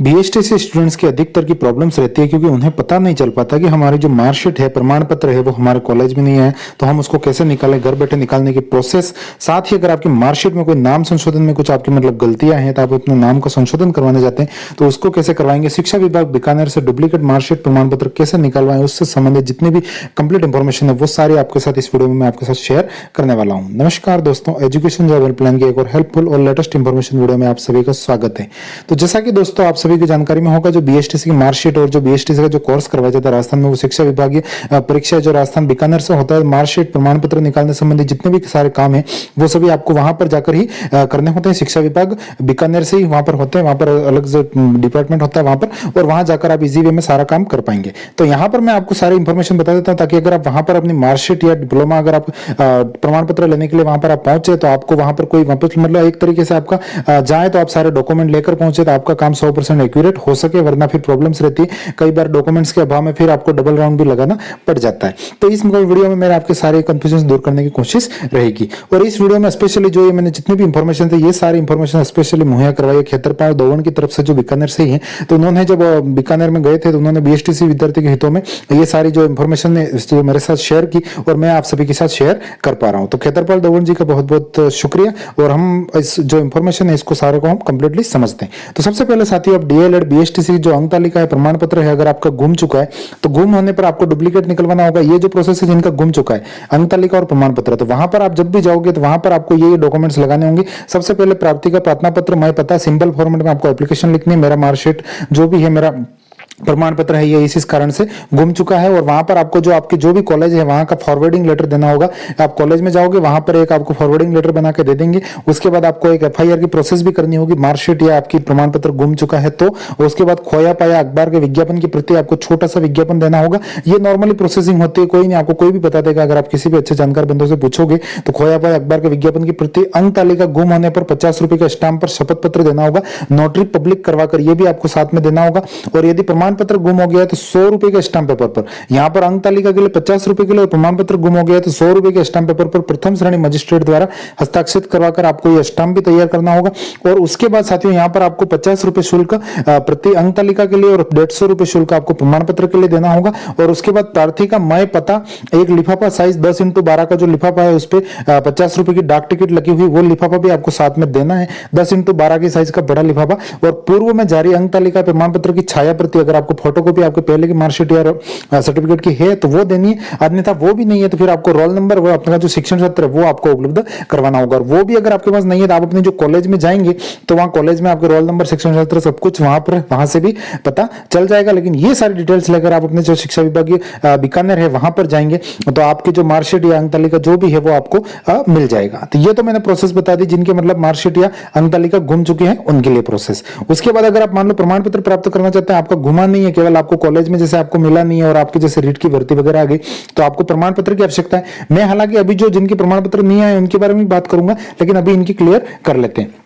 BSTC students की अधिकतर की प्रॉब्लम्स रहती है क्योंकि उन्हें पता नहीं चल पाता कि हमारी जो मार्कशीट है, प्रमाण पत्र है, वो हमारे कॉलेज में नहीं है, तो हम उसको कैसे निकालें। घर बैठे निकालने की प्रोसेस, साथ ही अगर आपकी मार्कशीट में कोई नाम संशोधन में कुछ आपकी मतलब गलतियां हैं तो आप अपने नाम का संशोधन करवाने जाते हैं तो उसको कैसे करवाएंगे। शिक्षा विभाग बीकानेर से डुप्लीकेट मार्कशीट प्रमाण पत्र कैसे निकलवाएं, उससे संबंधित जितनी भी कंप्लीट इंफॉर्मेशन है वो सारी आपके साथ इस वीडियो में मैं आपके साथ शेयर करने वाला हूं। नमस्कार दोस्तों, एजुकेशन जॉब हेल्पलाइन की एक और हेल्पफुल और लेटेस्ट इंफॉर्मेशन वीडियो में आप सभी का स्वागत है। तो जैसा कि दोस्तों आप सभी की जानकारी में होगा, जो बीएसटीसी की मार्कशीट और जो बीएसटीसी का जो कोर्स करवाया जाता है राजस्थान में, वो शिक्षा विभागीय परीक्षा जो राजस्थान बीकानेर से होता है, मार्कशीट प्रमाण पत्र निकालने संबंधी जितने भी सारे काम है वो सभी आपको वहां पर जाकर ही करने होते हैं। शिक्षा विभाग बीकानेर से ही वहां पर होते हैं, वहां पर अलग जो डिपार्टमेंट होता है वहां पर, और वहां जाकर आप इजी वे में सारा काम कर पाएंगे। तो यहाँ पर मैं आपको सारी इंफॉर्मेशन बता देता हूँ ताकि अगर आप वहां पर अपनी मार्कशीट या डिप्लोमा अगर आप प्रमाण पत्र लेने के लिए वहां पर आप पहुंचे तो आपको वहां पर कोई वापस मतलब एक तरीके से आपका जाए तो आप सारे डॉक्यूमेंट लेकर पहुंचे तो आपका काम 100% एक्यूरेट हो सके, वरना फिर प्रॉब्लम्स रहती है। कई बार डॉक्यूमेंट्स के अभाव में फिर आपको डबल राउंड भी लगाना पड़ जाता है। तो इस वीडियो में मेरे आपके सारे कंफ्यूजन दूर करने की कोशिश रहेगी। और इस वीडियो में स्पेशली जो ये मैंने जितनी भी इंफॉर्मेशन थी ये सारी इंफॉर्मेशन स्पेशली मुहैया करवाई है खेतरपाल दोवण की तरफ से, जो बीकानेर से ही है। तो उन्होंने जब बीकानेर में गए थे तो उन्होंने बीएसटीसी विद्यार्थी के हितों में ये सारी जो इंफॉर्मेशन जो मेरे साथ शेयर की और मैं आप सभी के साथ शेयर कर पा रहा हूं। तो खेतरपाल दोवण जी का बहुत बहुत शुक्रिया। और हम इस जो इंफॉर्मेशन है इसको सारे को हम कंप्लीटली समझते हैं। तो सबसे पहले साथियों, आप डीएलएड बीएसटीसी जो अंक तालिका है, प्रमाण पत्र है, अगर आपका गुम चुका है तो गुम होने पर आपको डुप्लीकेट निकलवाना होगा। ये जो प्रोसेस है जिनका गुम चुका है अंक तालिका और प्रमाण पत्र, तो वहां पर आप जब भी जाओगे तो वहां पर आपको ये डॉक्यूमेंट्स लगाने होंगे। सबसे पहले प्राप्ति का प्रार्थना पत्र, मैं पता सिंपल फॉर्मेट में आपको एप्लीकेशन लिखनी है। मेरा मार्कशीट जो भी है, मेरा प्रमाण पत्र है, ये इस कारण से गुम चुका है। और वहां पर आपको जो आपके जो भी कॉलेज है वहां का फॉरवर्डिंग लेटर देना होगा। आप कॉलेज में जाओगे वहां पर एक आपको फॉरवर्डिंग लेटर बना के दे देंगे। उसके बाद आपको एक एफआईआर की प्रोसेस भी करनी होगी। मार्कशीट या आपकी प्रमाण पत्र गुम चुका है तो उसके बाद खोया पाया अखबार के विज्ञापन के प्रति आपको छोटा सा विज्ञापन देना होगा। ये नॉर्मली प्रोसेसिंग होती है, कोई नहीं, आपको कोई भी बता देगा। अगर आप किसी भी अच्छे जानकार बंदों से पूछोगे तो खोया पाया अखबार के विज्ञापन के प्रति अंक तालिका गुम होने पर 50 रुपए का स्टाम्प पर शपथ पत्र देना होगा। नोटरी पब्लिक करवाकर ये भी आपको साथ में देना होगा। और यदि प्रमाण पत्र गुम हो गया तो 100 रुपए के स्टाम्प पेपर पर, यहाँ पर अंक तालिका के लिए 50 रुपए के लिए, प्रमाण पत्र गुम हो गया तो 100 रुपए के स्टाम्प पेपर पर प्रथम श्रेणी मजिस्ट्रेट द्वारा हस्ताक्षरित करवाकर आपको यह स्टाम्प भी तैयार करना होगा। और उसके बाद साथियों यहाँ पर आपको 50 रुपए शुल्क प्रति अंक तालिका के लिए और 150 रुपए शुल्क आपको प्रमाण पत्र के लिए देना होगा। और उसके बाद प्रार्थी का मैं पता एक लिफाफा साइज 10x12 का जो लिफाफा है उस पर 50 रुपए की डाक टिकट लगी हुई, वो लिफाफा भी आपको साथ में देना है, 10x12 की साइज का बड़ा लिफाफा। और पूर्व में जारी अंक तालिका प्रमाण पत्र की छाया प्रति, अगर आपको फोटोकॉपी आपके पहले की मार्कशीट या सर्टिफिकेट की है तो वो देनी है, अन्यथा वो भी नहीं है तो फिर आपको रोल नंबर, वो अपना जो शिक्षण सत्र है वो आपको उपलब्ध करवाना होगा। और वो भी अगर आपके पास नहीं है तो आप अपने जो कॉलेज में जाएंगे तो वहां कॉलेज में आपके रोल नंबर, शिक्षण सत्र सब कुछ वहां से भी पता चल जाएगा। लेकिन ये सारी डिटेल्स लेकर आप अपने जो शिक्षा विभागीय बीकानेर है वहां पर जाएंगे तो आपकी जो मार्कशीट या अंक तालिका जो भी है वो आपको मिल जाएगा। तो ये तो मैंने प्रोसेस बता दी जिनके मतलब मार्कशीट या अंक तालिका गुम चुकी है उनके लिए प्रोसेस। उसके बाद अगर आप मान लो प्रमाण पत्र प्राप्त करना चाहते हैं, आपका गुमा नहीं है, केवल आपको कॉलेज में जैसे आपको मिला नहीं है और आपके जैसे रीट की भर्ती वगैरह आ गई तो आपको प्रमाण पत्र की आवश्यकता है। मैं हालांकि अभी जो जिनके प्रमाण पत्र नहीं आए उनके बारे में बात करूंगा, लेकिन अभी इनकी क्लियर कर लेते हैं।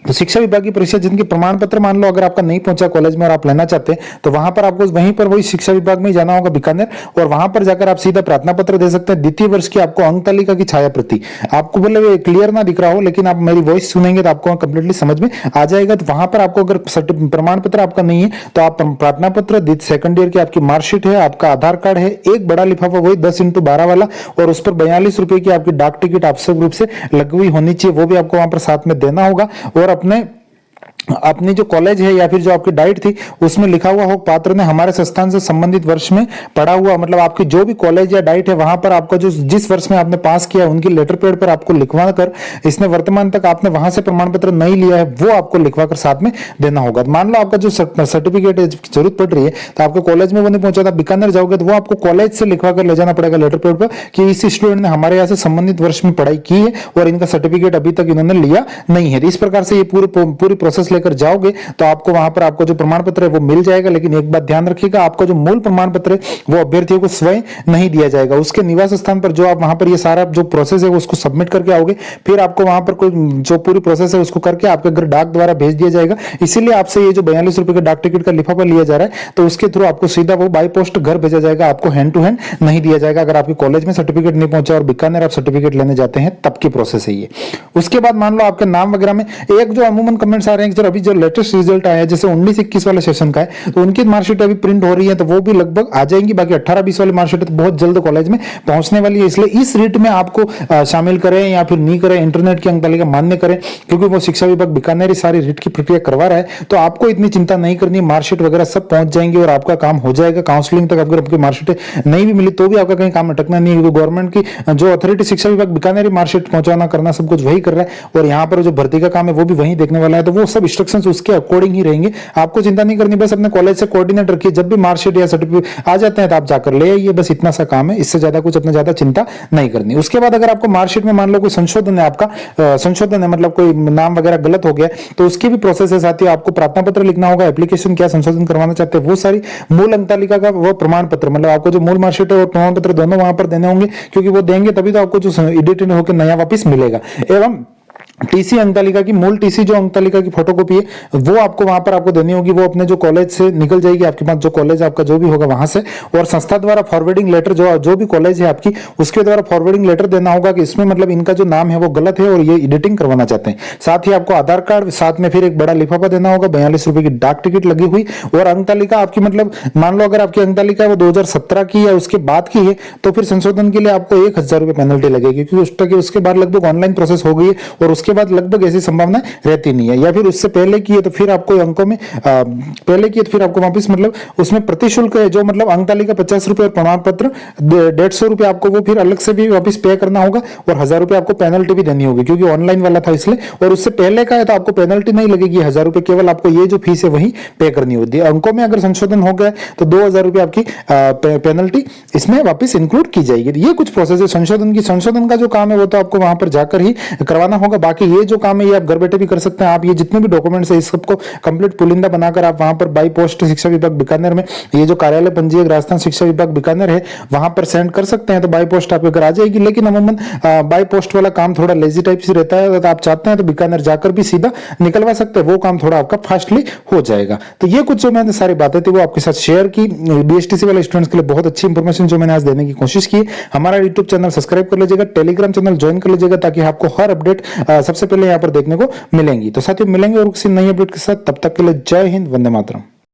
तो शिक्षा विभाग की परीक्षा जिनके प्रमाण पत्र मान लो अगर आपका नहीं पहुंचा कॉलेज में और आप लेना चाहते हैं तो वहां पर आपको वहीं पर वही शिक्षा विभाग में जाना होगा बीकानेर, और वहां पर जाकर आप सीधा प्रार्थना पत्र दे सकते हैं। द्वितीय वर्ष की आपको अंक तालिका की छाया प्रति, आपको बोले क्लियर ना दिख रहा हो लेकिन आप मेरी वॉइस सुनेंगे तो आपको कंप्लीटली समझ में आ जाएगा। तो वहां पर आपको अगर प्रमाण पत्र आपका नहीं है तो आप प्रार्थना पत्र, सेकंड ईयर की आपकी मार्कशीट है, आपका आधार कार्ड है, एक बड़ा लिफाफा वही 10x12 वाला, और उस पर 42 रुपए की आपकी डाक टिकट आवश्यक रूप से लगी हुई होनी चाहिए, वो भी आपको वहां पर साथ में देना होगा। और अपनी जो कॉलेज है या फिर जो आपकी डाइट थी उसमें लिखा हुआ हो पात्र ने हमारे संस्थान से संबंधित वर्ष में पढ़ा हुआ, मतलब आपकी जो भी कॉलेज या डाइट है वहां पर आपका जो जिस वर्ष में आपने पास किया उनकी लेटर पैड पर आपको लिखवा कर, इसने वर्तमान तक आपने वहां से प्रमाण पत्र नहीं लिया है वो आपको लिखवा कर साथ में देना होगा। मान लो आपका जो सर्टिफिकेट है जरूरत पड़ रही है तो आपको कॉलेज में वो नहीं पहुंचा था, बीकानेर जाओगे तो वो आपको कॉलेज से लिखवा कर ले जाना पड़ेगा लेटर पैड पर कि इस स्टूडेंट ने हमारे यहाँ से संबंधित वर्ष में पढ़ाई की है और इनका सर्टिफिकेट अभी तक इन्होंने लिया नहीं है। इस प्रकार से ये पूरी प्रोसेस लेकर जाओगे तो आपको वहां पर आपको जो प्रमाण पत्र है वो मिल जाएगा। लेकिन एक बात ध्यान रखिएगा, आपका जो मूल प्रमाण पत्र है वो अभ्यर्थियों को स्वयं नहीं दिया जाएगा। उसके निवास स्थान पर जो आप वहां पर ये सारा जो प्रोसेस है उसको सबमिट करके आओगे, फिर आपको वहां पर कोई जो पूरी प्रोसेस है उसको करके आपके घर डाक द्वारा भेज दिया जाएगा। इसीलिए आपसे ये जो 42 रुपए का डाक टिकट का लिफाफा लिया जा रहा है तो उसके थ्रू आपको सीधा वो बाई पोस्ट घर भेजा जाएगा, आपको हैंड टू हैंड नहीं दिया जाएगा। अगर आपके कॉलेज में सर्टिफिकेट नहीं पहुंचा और बीकानेर आप सर्टिफिकेट लेने जाते हैं तब की प्रोसेस है ये। उसके बाद मान लो आपके नाम वगैरह में एक जो अमूमन कमेंट्स आ रहे हैं फ्यूचर अभी जो लेटेस्ट रिजल्ट आया है जैसे 19-21 वाले सेशन का है, तो उनकी मार्कशीट अभी प्रिंट हो रही है, तो वो भी लगभग आ जाएंगी। बाकी 18-20 वाली मार्कशीट तो बहुत जल्द कॉलेज में पहुंचने वाली है, इसलिए इस रीट में आपको शामिल करें या फिर नहीं करें, इंटरनेट की अंक तालिका मान्य करें, क्योंकि वो शिक्षा विभाग बीकानेर सारी रीट की प्रक्रिया करवा रहा है। तो आपको इतनी चिंता नहीं करनी, मार्कशीट वगैरह सब पहुंच जाएंगे और आपका काम हो जाएगा। काउंसलिंग तक अगर आपकी मार्कशीट नहीं भी मिली तो भी आपका कहीं काम अटकना नहीं है, क्योंकि गवर्नमेंट की जो अथॉरिटी शिक्षा विभाग बीकानेर मार्कशीट पहुंचाना करना सब कुछ वही कर रहा है, और यहाँ पर जो भर्ती का काम है वो भी वही देखने वाला है। तो वो सब इंस्ट्रक्शंस उसके अकॉर्डिंग ही रहेंगे, आपको चिंता नहीं करनी। बस अपने कॉलेज से कोऑर्डिनेट रखिए, जब भी मार्कशीट या सर्टिफिकेट आ जाते हैं तो आप जाकर ले आइए, बस इतना सा काम है, इससे ज्यादा कुछ अपने ज्यादा चिंता नहीं करनी। उसके बाद अगर आपको मार्कशीट में मान लो कोई संशोधन है, आपका संशोधन है मतलब कोई नाम वगैरह गलत हो गया, तो उसकी भी प्रोसेस है। साथ ही आपको प्रार्थना पत्र लिखना होगा, एप्लीकेशन क्या संशोधन करवाना चाहते हैं वो सारी, मूल अंक तालिका का वो प्रमाण पत्र, मतलब आपको जो मूल मार्कशीट है और प्रमाण पत्र दोनों वहां पर देने होंगे, क्योंकि वो देंगे तभी तो आपको जो एडिटेड होकर नया वापस मिलेगा। एवं टीसी अंक तालिका की, मूल टीसी जो अंक तालिका की फोटोकॉपी है वो आपको वहां पर आपको देनी होगी, वो अपने जो कॉलेज से निकल जाएगी आपके पास, जो कॉलेज आपका जो भी होगा वहां से, और संस्था द्वारा फॉरवर्डिंग लेटर, जो भी कॉलेज है आपकी उसके द्वारा फॉरवर्डिंग लेटर देना होगा कि इसमें मतलब इनका जो नाम है वो गलत है और ये एडिटिंग करवाना चाहते हैं। साथ ही आपको आधार कार्ड, साथ में फिर एक बड़ा लिफाफा देना होगा, 42 रुपए की डाक टिकट लगी हुई, और अंक तालिका आपकी मतलब मान लो अगर आपकी अंक तालिका वो 2017 की या उसके बाद की है तो फिर संशोधन के लिए आपको 1000 रुपए पेनल्टी लगेगी, क्योंकि उसके बाद लगभग ऑनलाइन प्रोसेस हो गई है और उसके बाद लगभग ऐसी संभावना रहती नहीं है। या फिर उससे पहले की है तो फिर आपको अंकों में पहले की है तो फिर आपको वापस मतलब उसमें प्रतिशुल्क है, जो मतलब अंक तालिका 50 रुपए और प्रमाण पत्र 150 रुपए आपको वो फिर अलग से भी वापस पे करना होगा, और 1000 रुपए आपको पेनल्टी भी देनी होगी, क्योंकि ऑनलाइन वाला था इसलिए। और उससे पहले का है तो आपको पेनल्टी नहीं लगेगी 1000 रुपए, केवल आपको ये जो फीस है वही पे करनी होती है। अंकों में अगर संशोधन हो गया तो 2000 रुपए आपकी पेनल्टी इसमें वापस इंक्लूड की जाएगी। ये कुछ प्रोसेस है संशोधन का जो काम है वो तो आपको वहां पर जाकर ही करवाना होगा। बाकी ये जो काम है ये आप घर बैठे भी कर सकते हैं। आप ये जितने भी डॉक्यूमेंट्स है इस सबको कंप्लीट पुलिंदा बनाकर आप वहां पर बाई पोस्ट शिक्षा विभाग बीकानेर में, ये जो कार्यालय पंजीयक राजस्थान शिक्षा विभाग बीकानेर है वहां पर सेंड कर सकते हैं, तो बाई पोस्ट आपके घर आ जाएगी। लेकिन अमूमन बाई पोस्ट वाला काम थोड़ा लेजी टाइप से रहता है, तो आप चाहते हैं तो बीकानेर जाकर भी सीधा निकलवा सकते हैं, वो काम थोड़ा आपका फास्टली हो जाएगा। तो ये कुछ जो मैंने सारी बातें थी वो आपके साथ शेयर की। बीएसटीसी वाले स्टूडेंट्स के लिए बहुत अच्छी इंफॉर्मेशन जो मैंने आज देने की कोशिश की। हमारा यूट्यूब चैनल सब्सक्राइब कर लीजिएगा, टेलीग्राम चैनल ज्वाइन कर लीजिएगा, ताकि आपको हर अपडेट सबसे पहले यहाँ पर देखने को मिलेंगी। तो साथियों मिलेंगे और किसी नई अपडेट के साथ, तब तक के लिए जय हिंद, वंदे मातरम।